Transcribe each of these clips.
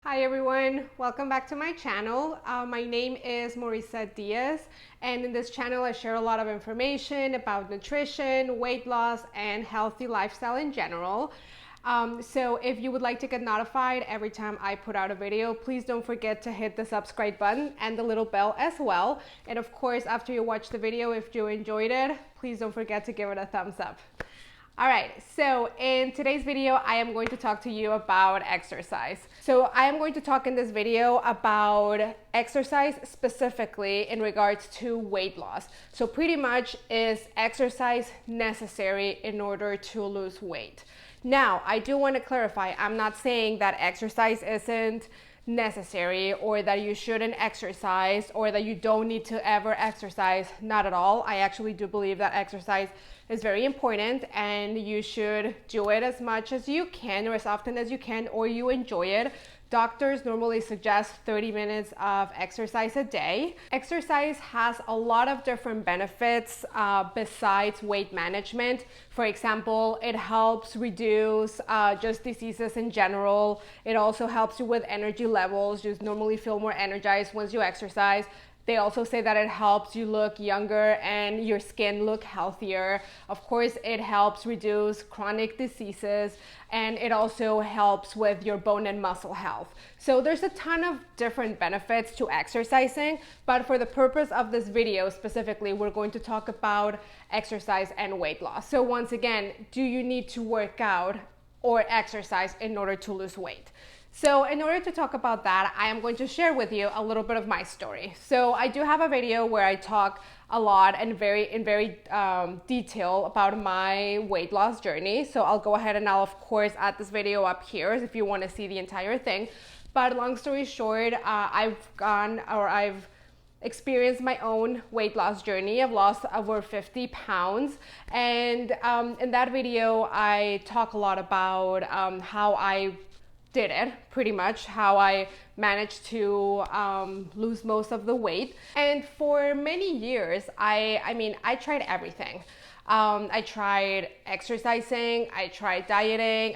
Hi everyone, welcome back to my channel. My name is Mauricette Diaz, and in this channel I share a lot of information about nutrition, weight loss, and healthy lifestyle in general. So if you would like to get notified every time I put out a video, please don't forget to hit the subscribe button and the little bell as well. And of course, after you watch the video, if you enjoyed it, please don't forget to give it a thumbs up. All right, so in today's video, I am going to talk to you about exercise. So I am going to talk in this video about exercise specifically in regards to weight loss. So pretty much, is exercise necessary in order to lose weight? Now, I do want to clarify, I'm not saying that exercise isn't necessary or that you shouldn't exercise or that you don't need to ever exercise. Not at all. I actually do believe that exercise is very important and you should do it as much as you can or as often as you can, or you enjoy it. Doctors normally suggest 30 minutes of exercise a day. Exercise has a lot of different benefits besides weight management. For example, it helps reduce just diseases in general. It also helps you with energy levels. You normally feel more energized once you exercise. They also say that it helps you look younger and your skin look healthier. Of course, it helps reduce chronic diseases, and it also helps with your bone and muscle health. So there's a ton of different benefits to exercising, but for the purpose of this video specifically, we're going to talk about exercise and weight loss. So once again, do you need to work out or exercise in order to lose weight? So in order to talk about that, I am going to share with you a little bit of my story. So I do have a video where I talk a lot and in very detail about my weight loss journey. So I'll go ahead and I'll of course add this video up here if you want to see the entire thing. But long story short, I've experienced my own weight loss journey. I've lost over 50 pounds. And in that video, I talk a lot about how I did it, pretty much how I managed to lose most of the weight. And for many years, I tried everything. I tried exercising, I tried dieting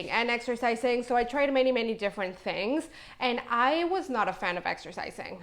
and exercising. So I tried many different things, and I was not a fan of exercising.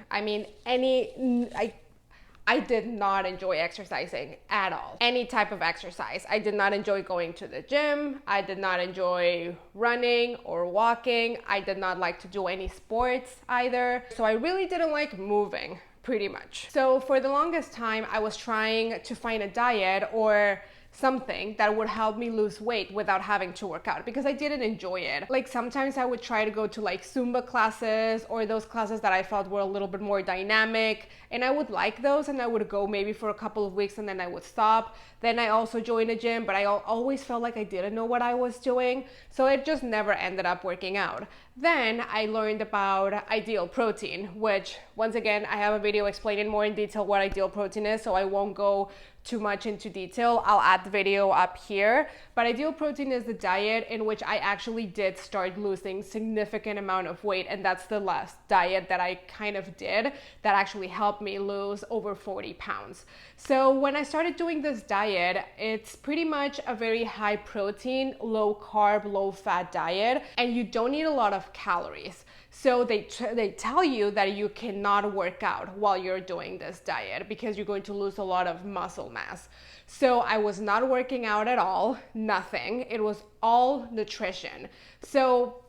I did not enjoy exercising at all. Any type of exercise. I did not enjoy going to the gym. I did not enjoy running or walking. I did not like to do any sports either. So I really didn't like moving, pretty much. So for the longest time, I was trying to find a diet or something that would help me lose weight without having to work out, because I didn't enjoy it. Like sometimes I would try to go to like Zumba classes or those classes that I felt were a little bit more dynamic, and I would like those, and I would go maybe for a couple of weeks and then I would stop. Then I also joined a gym, but I always felt like I didn't know what I was doing, so it just never ended up working out. Then I learned about Ideal Protein, which once again, I have a video explaining more in detail what Ideal Protein is, so I won't go too much into detail. I'll add the video up here. But Ideal Protein is the diet in which I actually did start losing significant amount of weight, and that's the last diet that I kind of did that actually helped me lose over 40 pounds. So when I started doing this diet, it's pretty much a very high protein, low carb, low fat diet, and you don't need a lot of calories. So they tell you that you cannot work out while you're doing this diet because you're going to lose a lot of muscle mass. So I was not working out at all, nothing. It was all nutrition. So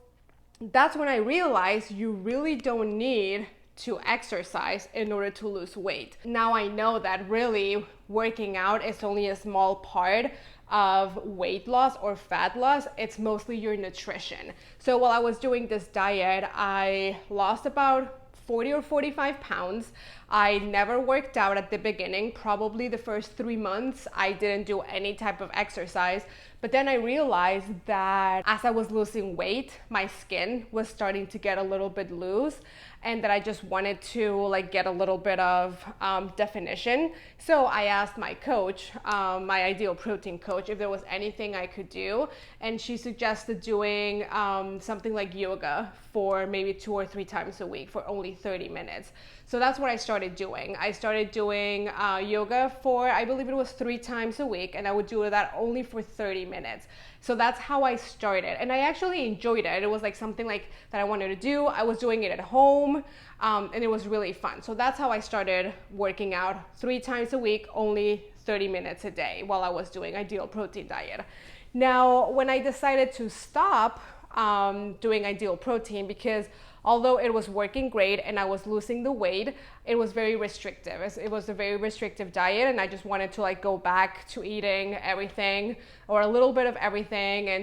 that's when I realized you really don't need to exercise in order to lose weight. Now I know that really working out is only a small part of weight loss or fat loss. It's mostly your nutrition. So while I was doing this diet, I lost about 40 or 45 pounds. I never worked out at the beginning. Probably the first 3 months, I didn't do any type of exercise. But then I realized that as I was losing weight, my skin was starting to get a little bit loose, and that I just wanted to get a little bit of definition. So I asked my coach, my Ideal Protein coach, if there was anything I could do, and she suggested doing something like yoga for maybe 2 or 3 times a week for only 30 minutes. So that's what I started started doing. I started doing yoga for, I believe it was 3 times a week, and I would do that only for 30 minutes. So that's how I started, and I actually enjoyed it. It was like something like that I wanted to do. I was doing it at home, and it was really fun. So that's how I started working out 3 times a week, only 30 minutes a day while I was doing Ideal Protein diet. Now, when I decided to stop doing Ideal Protein, because although it was working great and I was losing the weight, it was very restrictive. It was a very restrictive diet, and I just wanted to like go back to eating everything or a little bit of everything, and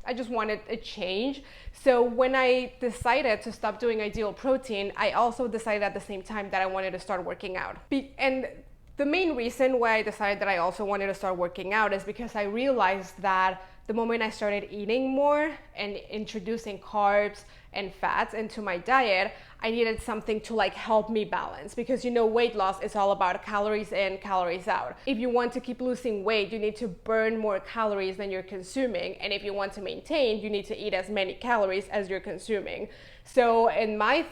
I just wanted a change. So when I decided to stop doing Ideal Protein, I also decided at the same time that I wanted to start working out. And the main reason why I decided that I also wanted to start working out is because I realized that the moment I started eating more and introducing carbs and fats into my diet, I needed something to like help me balance, because you know, weight loss is all about calories in, calories out. If you want to keep losing weight, you need to burn more calories than you're consuming. And if you want to maintain, you need to eat as many calories as you're consuming. So in my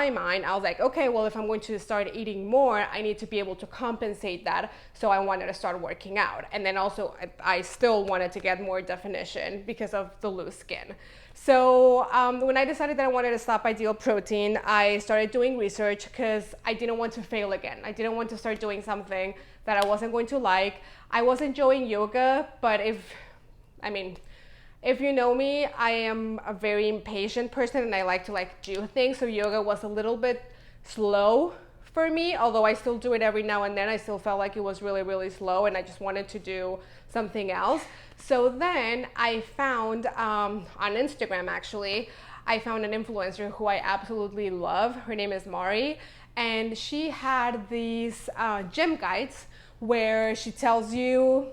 mind, I was like, okay, well, if I'm going to start eating more, I need to be able to compensate that. So I wanted to start working out. And then also, I still wanted to get more definition because of the loose skin. So when I decided that I wanted to stop Ideal Protein, I started doing research because I didn't want to fail again. I didn't want to start doing something that I wasn't going to like. I was enjoying yoga, but if you know me, I am a very impatient person and I like to like do things. So yoga was a little bit slow for me, although I still do it every now and then. I still felt like it was really, really slow, and I just wanted to do something else. So then I found on Instagram, actually, I found an influencer who I absolutely love. Her name is Mari, and she had these gym guides where she tells you,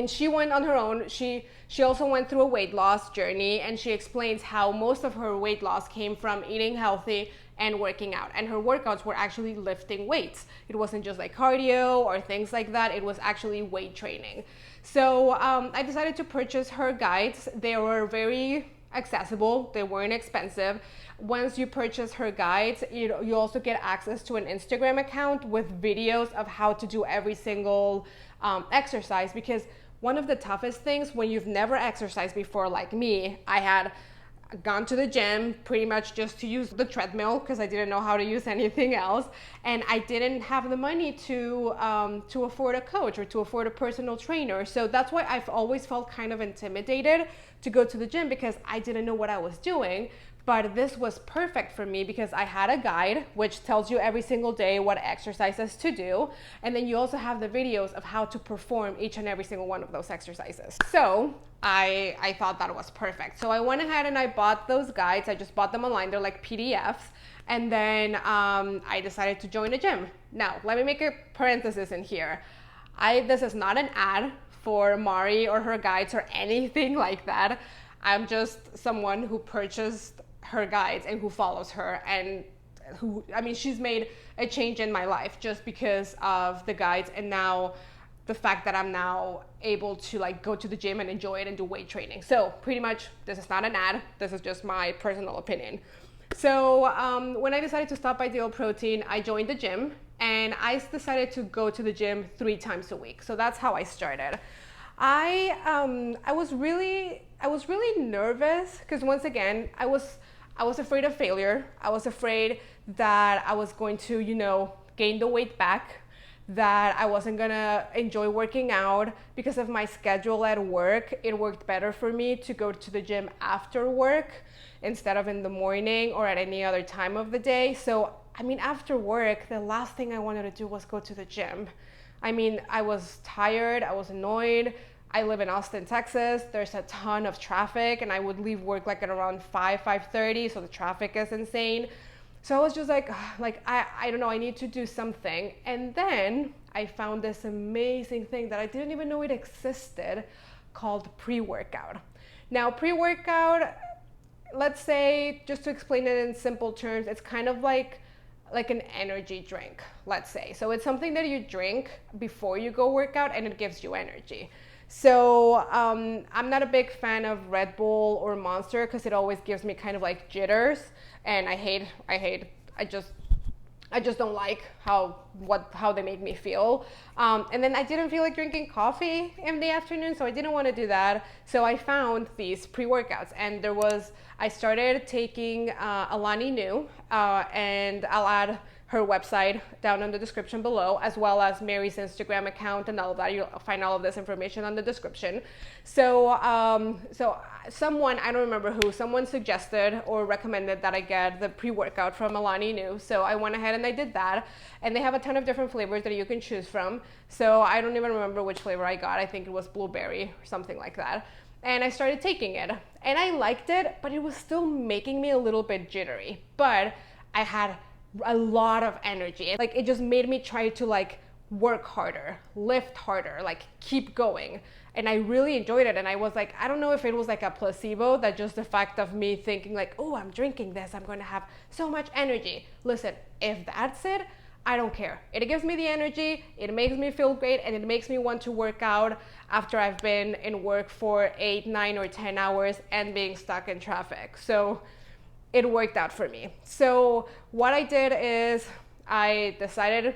she went on her own. She also went through a weight loss journey, and she explains how most of her weight loss came from eating healthy and working out. And her workouts were actually lifting weights. It wasn't just like cardio or things like that. It was actually weight training. So I decided to purchase her guides. They were very accessible. They weren't expensive. Once you purchase her guides, you also get access to an Instagram account with videos of how to do every single exercise, because one of the toughest things when you've never exercised before, like me, I had gone to the gym pretty much just to use the treadmill because I didn't know how to use anything else, and I didn't have the money to afford a coach or to afford a personal trainer. So that's why I've always felt kind of intimidated to go to the gym, because I didn't know what I was doing. But this was perfect for me because I had a guide which tells you every single day what exercises to do. And then you also have the videos of how to perform each and every single one of those exercises. So I thought that was perfect. So I went ahead and I bought those guides. I just bought them online. They're like PDFs. And then I decided to join a gym. Now, let me make a parenthesis in here. This is not an ad for Mari or her guides or anything like that. I'm just someone who purchased her guides and who follows her, and she's made a change in my life just because of the guides, and now the fact that I'm now able to like go to the gym and enjoy it and do weight training. So pretty much this is not an ad, this is just my personal opinion. So when I decided to stop Ideal Protein, I joined the gym, and I decided to go to the gym 3 times a week. So that's how I started. I was really nervous because, once again, I was afraid of failure. I was afraid that I was going to, gain the weight back, that I wasn't gonna enjoy working out because of my schedule at work. It worked better for me to go to the gym after work instead of in the morning or at any other time of the day. So, after work, the last thing I wanted to do was go to the gym. I was tired, I was annoyed. I live in Austin, Texas. There's a ton of traffic, and I would leave work like at around 5:30, so the traffic is insane. So I was just like I don't know, I need to do something. And then I found this amazing thing that I didn't even know it existed, called pre-workout. Now, pre-workout, let's say, just to explain it in simple terms, it's kind of like an energy drink, let's say. So it's something that you drink before you go work out, and it gives you energy. So I'm not a big fan of Red Bull or Monster because it always gives me kind of like jitters, and I I just don't like how they make me feel. And then I didn't feel like drinking coffee in the afternoon, so I didn't want to do that. So I found these pre-workouts, and I started taking Alani Nu, and I'll add her website down in the description below, as well as Mary's Instagram account and all of that. You'll find all of this information on the description. So, someone, I don't remember who, someone suggested or recommended that I get the pre-workout from Alani Nu. So I went ahead and I did that. And they have a ton of different flavors that you can choose from. So I don't even remember which flavor I got. I think it was blueberry or something like that. And I started taking it. And I liked it, but it was still making me a little bit jittery. But I had a lot of energy. Like, it just made me try to like work harder, lift harder, like keep going. And I really enjoyed it. And I was like, I don't know if it was like a placebo, that just the fact of me thinking like, oh, I'm drinking this, I'm going to have so much energy. Listen, if that's it, I don't care. It gives me the energy, it makes me feel great, and it makes me want to work out after I've been in work for 8, 9, or 10 hours and being stuck in traffic. So it worked out for me. So what I did is I decided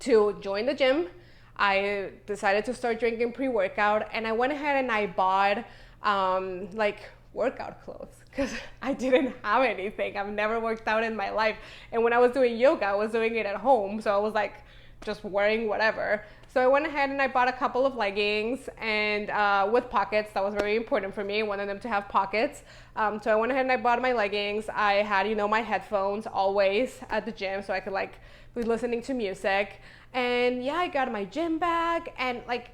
to join the gym. I decided to start drinking pre-workout, and I went ahead and I bought like workout clothes, because I didn't have anything. I've never worked out in my life. And when I was doing yoga, I was doing it at home. So I was like just wearing whatever. So I went ahead and I bought a couple of leggings, and with pockets. That was very important for me. I wanted them to have pockets. So I went ahead and I bought my leggings. I had, my headphones always at the gym, so I could like be listening to music. And yeah, I got my gym bag, and like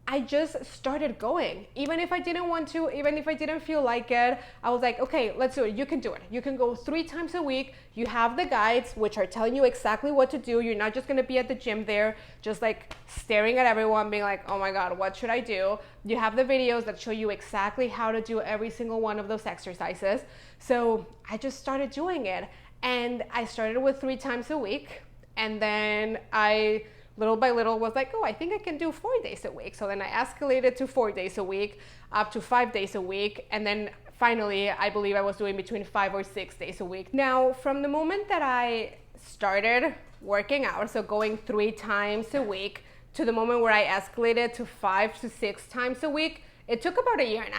I just started going. Even if I didn't want to, even if I didn't feel like it, I was like, okay, let's do it. You can do it. You can go 3 times a week. You have the guides, which are telling you exactly what to do. You're not just gonna be at the gym there, just like staring at everyone, being like, oh my God, what should I do? You have the videos that show you exactly how to do every single one of those exercises. So I just started doing it. And I started with 3 times a week. And then I, little by little, was like, oh, I think I can do 4 days a week. So then I escalated to 4 days a week, up to 5 days a week. And then finally, I believe I was doing between 5 or 6 days a week. Now, from the moment that I started working out, so going 3 times a week, to the moment where I escalated to 5 to 6 times a week, it took about 1.5 years,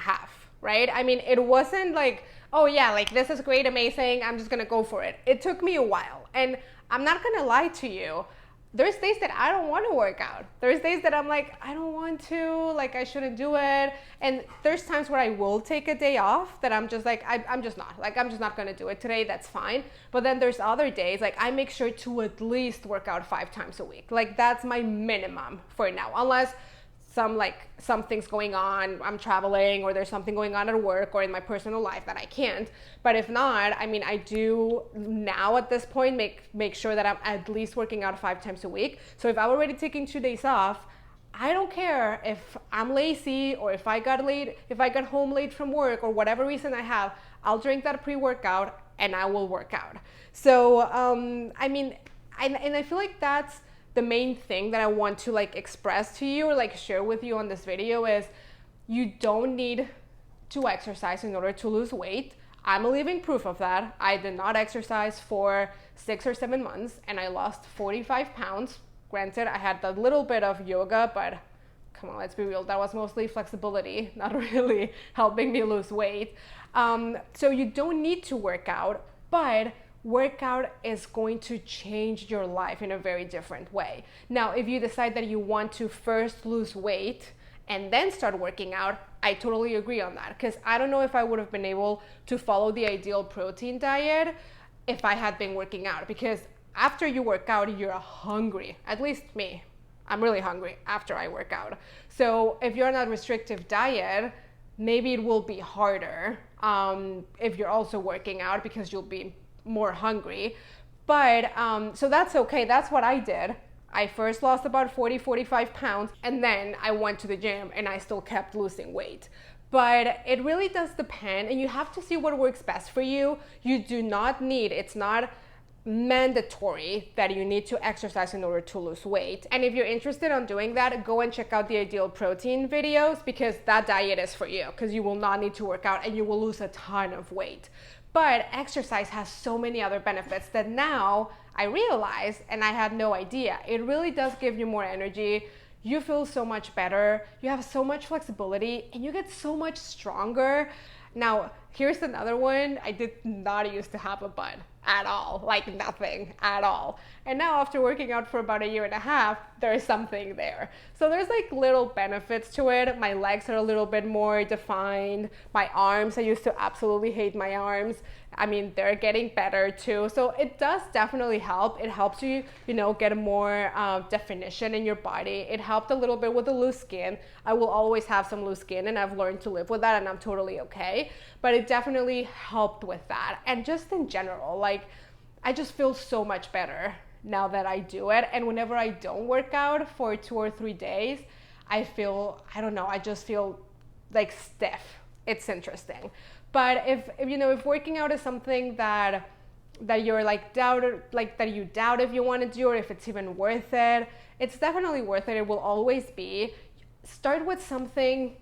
right? I mean, it wasn't like, oh yeah, like this is great, amazing, I'm just gonna go for it. It took me a while. And I'm not gonna lie to you, there's days that I don't want to work out. There's days that I'm like, I don't want to, like I shouldn't do it. And there's times where I will take a day off that I'm just like, I'm just not gonna do it today, that's fine. But then there's other days, like I make sure to at least work out 5 times a week. Like that's my minimum for now, unless something's going on, I'm traveling, or there's something going on at work or in my personal life that I can't. But if not, I mean, I do now at this point make sure that I'm at least working out 5 times a week. So if I'm already taking 2 days off, I don't care if I'm lazy, or if I got home late from work, or whatever reason I have, I'll drink that pre-workout and I will work out. So I mean, and I feel like that's the main thing that I want to like express to you, or like share with you on this video, is you don't need to exercise in order to lose weight. I'm a living proof of that. I did not exercise for 6 or 7 months, and I lost 45 pounds. Granted, I had a little bit of yoga, but come on, let's be real, that was mostly flexibility, not really helping me lose weight. So you don't need to work out, but workout is going to change your life in a very different way. Now, if you decide that you want to first lose weight and then start working out, I totally agree on that, because I don't know if I would have been able to follow the ideal protein diet if I had been working out, because after you work out, you're hungry. At least me, I'm really hungry after I work out. So if you're on a restrictive diet, maybe it will be harder if you're also working out, because you'll be more hungry. But so that's okay. That's what I did. I first lost about 45 pounds, and then I went to the gym and I still kept losing weight. But it really does depend, and you have to see what works best for you. You do not need, it's not mandatory that you need to exercise in order to lose weight. And if you're interested in doing that, go and check out the ideal protein videos, because that diet is for you, because you will not need to work out and you will lose a ton of weight. But exercise has so many other benefits that now I realize, and I had no idea. It really does give you more energy. You feel so much better. You have so much flexibility and you get so much stronger. Now, here's another one. I did not used to have a butt at all, like nothing at all. And now after working out for about a year and a half, there's something there. So there's like little benefits to it. My legs are a little bit more defined. My arms, I used to absolutely hate my arms. I mean, they're getting better too. So it does definitely help. It helps you, get more definition in your body. It helped a little bit with the loose skin. I will always have some loose skin and I've learned to live with that and I'm totally okay. But it definitely helped with that. And just in general, like I just feel so much better now that I do it. And whenever I don't work out for 2 or 3 days, I feel, I don't know, I just feel like stiff. It's interesting. But if working out is something that you're like that you doubt if you want to do or if it's even worth it, it's definitely worth it. It will always be. Start with something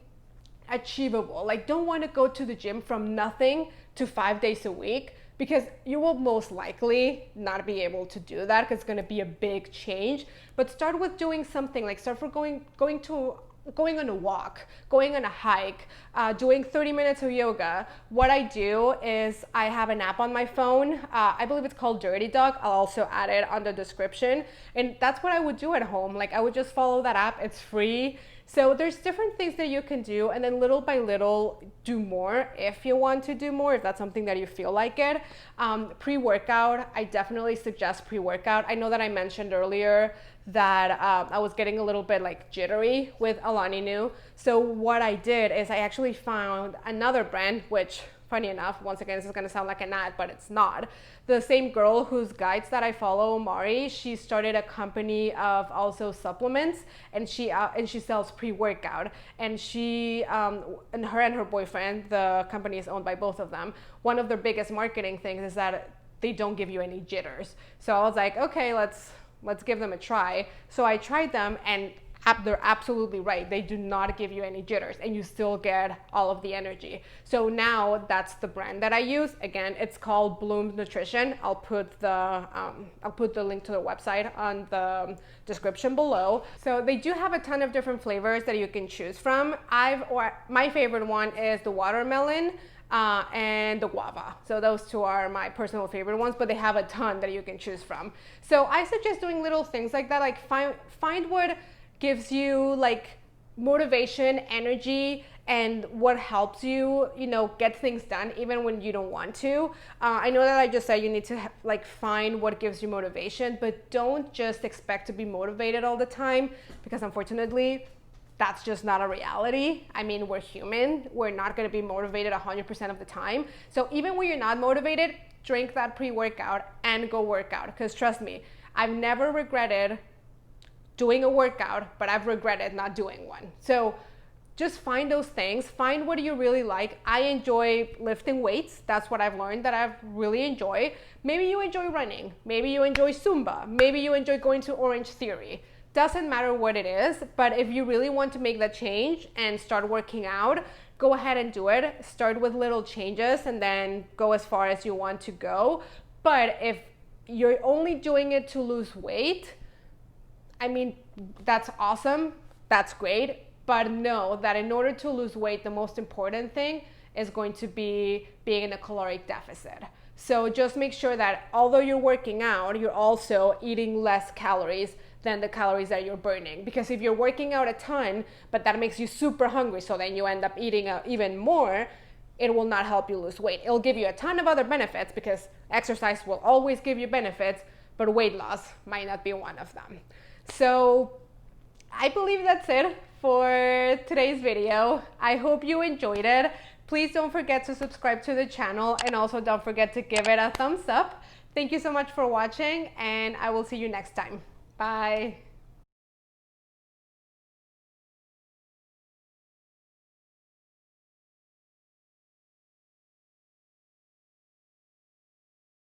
achievable. Like don't want to go to the gym from nothing to 5 days a week because you will most likely not be able to do that because it's going to be a big change. But start with doing something like start for going on a walk, going on a hike, doing 30 minutes of yoga. What I do is I have an app on my phone. I believe it's called Dirty Dog. I'll also add it on the description. And that's what I would do at home. Like I would just follow that app. It's free. So there's different things that you can do and then little by little do more if you want to do more, if that's something that you feel like it. Pre-workout, I definitely suggest pre-workout. I know that I mentioned earlier that I was getting a little bit like jittery with Alani Nu. So what I did is I actually found another brand, which funny enough, once again, this is gonna sound like an ad, but it's not. The same girl whose guides that I follow, Mari, she started a company of also supplements and she sells pre-workout. And and her boyfriend, the company is owned by both of them. One of their biggest marketing things is that they don't give you any jitters. So I was like, okay, let's give them a try. So I tried them and they're absolutely right. They do not give you any jitters and you still get all of the energy. So now that's the brand that I use. Again, it's called Bloom Nutrition. I'll put the link to the website on the description below. So they do have a ton of different flavors that you can choose from. My favorite one is the watermelon and the guava. So those two are my personal favorite ones, but they have a ton that you can choose from. So I suggest doing little things like that, like find what gives you like motivation, energy, and what helps you, get things done even when you don't want to. I know that I just said you need to find what gives you motivation, but don't just expect to be motivated all the time because unfortunately, that's just not a reality. I mean, we're human. We're not gonna be motivated 100% of the time. So even when you're not motivated, drink that pre-workout and go work out. Because trust me, I've never regretted doing a workout, but I've regretted not doing one. So just find those things, find what you really like. I enjoy lifting weights. That's what I've learned that I really enjoy. Maybe you enjoy running. Maybe you enjoy Zumba. Maybe you enjoy going to Orange Theory. Doesn't matter what it is, but if you really want to make that change and start working out, go ahead and do it. Start with little changes and then go as far as you want to go. But if you're only doing it to lose weight, I mean, that's awesome, that's great, but know that in order to lose weight, the most important thing is going to be being in a caloric deficit. So just make sure that although you're working out, you're also eating less calories than the calories that you're burning. Because if you're working out a ton, but that makes you super hungry, so then you end up eating even more, it will not help you lose weight. It'll give you a ton of other benefits because exercise will always give you benefits, but weight loss might not be one of them. So I believe that's it for today's video. I hope you enjoyed it. Please don't forget to subscribe to the channel and also don't forget to give it a thumbs up. Thank you so much for watching and I will see you next time. Bye.